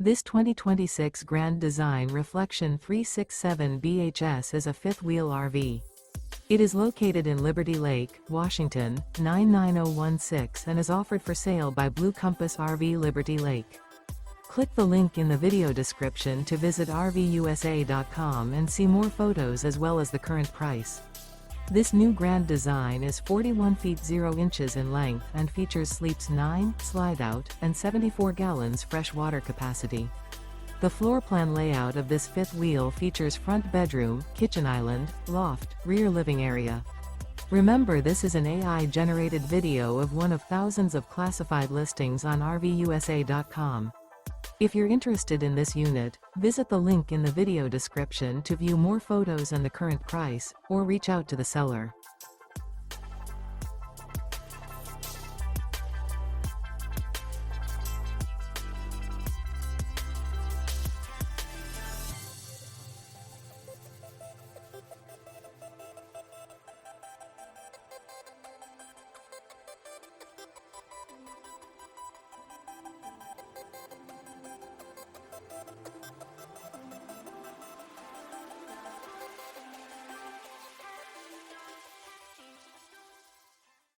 This 2026 Grand Design Reflection 367 BHS is a fifth-wheel RV. It is located in Liberty Lake, Washington, 99016 and is offered for sale by Blue Compass RV Liberty Lake. Click the link in the video description to visit RVUSA.com and see more photos as well as the current price. This new Grand Design is 41 feet 0 inches in length and features sleeps 9, Slideout, and 74 gallons fresh water capacity. The floor plan layout of this fifth wheel features front bedroom, kitchen island, loft, rear living area. Remember, this is an AI-generated video of one of thousands of classified listings on RVUSA.com. If you're interested in this unit, visit the link in the video description to view more photos and the current price, or reach out to the seller.